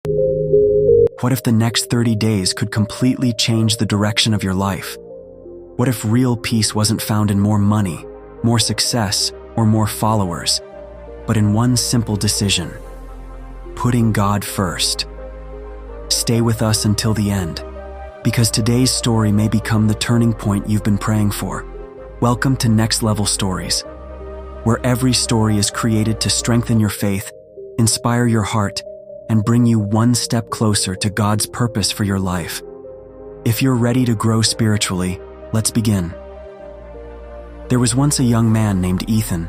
What if the next 30 days could completely change the direction of your life? What if real peace wasn't found in more money, more success, or more followers, but in one simple decision: putting God first? Stay with us until the end, because today's story may become the turning point you've been praying for. Welcome to Next Level Stories, where every story is created to strengthen your faith, inspire your heart, and bring you one step closer to God's purpose for your life. If you're ready to grow spiritually, let's begin. There was once a young man named Ethan.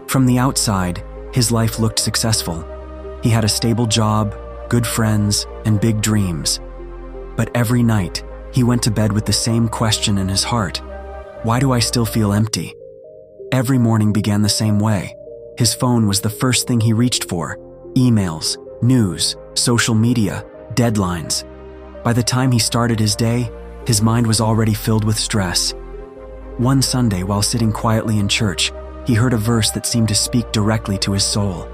From the outside, his life looked successful. He had a stable job, good friends, and big dreams. But every night, he went to bed with the same question in his heart: why do I still feel empty? Every morning began the same way. His phone was the first thing he reached for: emails, news, social media, deadlines. By the time he started his day, his mind was already filled with stress. One Sunday, while sitting quietly in church, he heard a verse that seemed to speak directly to his soul.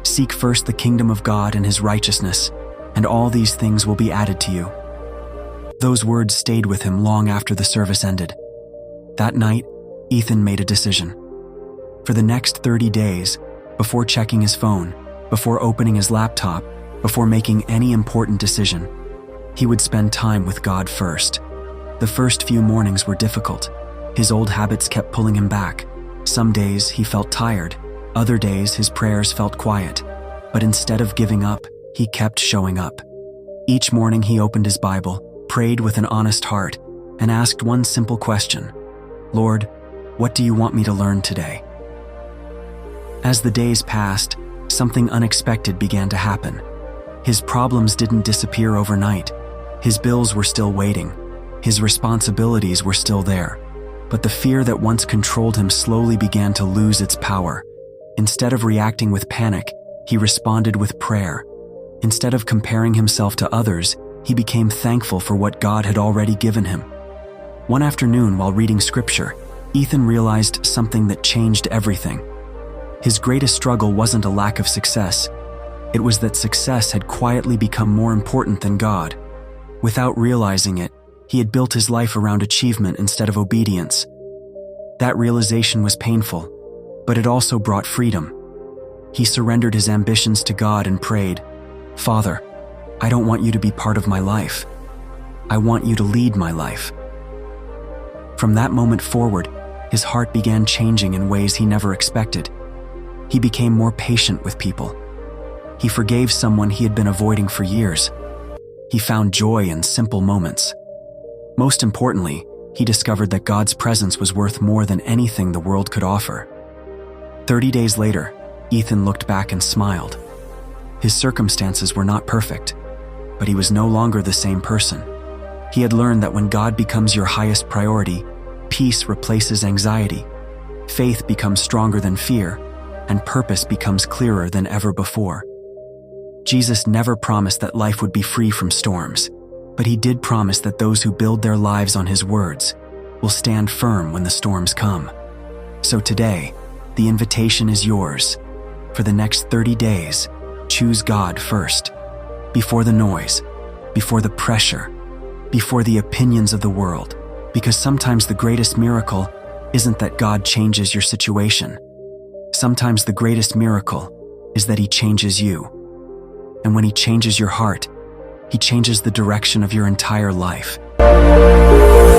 "Seek first the kingdom of God and his righteousness, and all these things will be added to you." Those words stayed with him long after the service ended. That night, Ethan made a decision. For the next 30 days, before checking his phone, before opening his laptop, before making any important decision, he would spend time with God first. The first few mornings were difficult. His old habits kept pulling him back. Some days he felt tired, other days his prayers felt quiet. But instead of giving up, he kept showing up. Each morning he opened his Bible, prayed with an honest heart, and asked one simple question: "Lord, what do you want me to learn today?" As the days passed, something unexpected began to happen. His problems didn't disappear overnight. His bills were still waiting. His responsibilities were still there. But the fear that once controlled him slowly began to lose its power. Instead of reacting with panic, he responded with prayer. Instead of comparing himself to others, he became thankful for what God had already given him. One afternoon, while reading scripture, Ethan realized something that changed everything. His greatest struggle wasn't a lack of success. It was that success had quietly become more important than God. Without realizing it, he had built his life around achievement instead of obedience. That realization was painful, but it also brought freedom. He surrendered his ambitions to God and prayed, "Father, I don't want you to be part of my life. I want you to lead my life." From that moment forward, his heart began changing in ways he never expected. He became more patient with people. He forgave someone he had been avoiding for years. He found joy in simple moments. Most importantly, he discovered that God's presence was worth more than anything the world could offer. 30 days later, Ethan looked back and smiled. His circumstances were not perfect, but he was no longer the same person. He had learned that when God becomes your highest priority, peace replaces anxiety, faith becomes stronger than fear, and purpose becomes clearer than ever before. Jesus never promised that life would be free from storms, but he did promise that those who build their lives on his words will stand firm when the storms come. So today, the invitation is yours. For the next 30 days, choose God first. Before the noise, before the pressure, before the opinions of the world. Because sometimes the greatest miracle isn't that God changes your situation. Sometimes the greatest miracle is that he changes you. And when he changes your heart, he changes the direction of your entire life.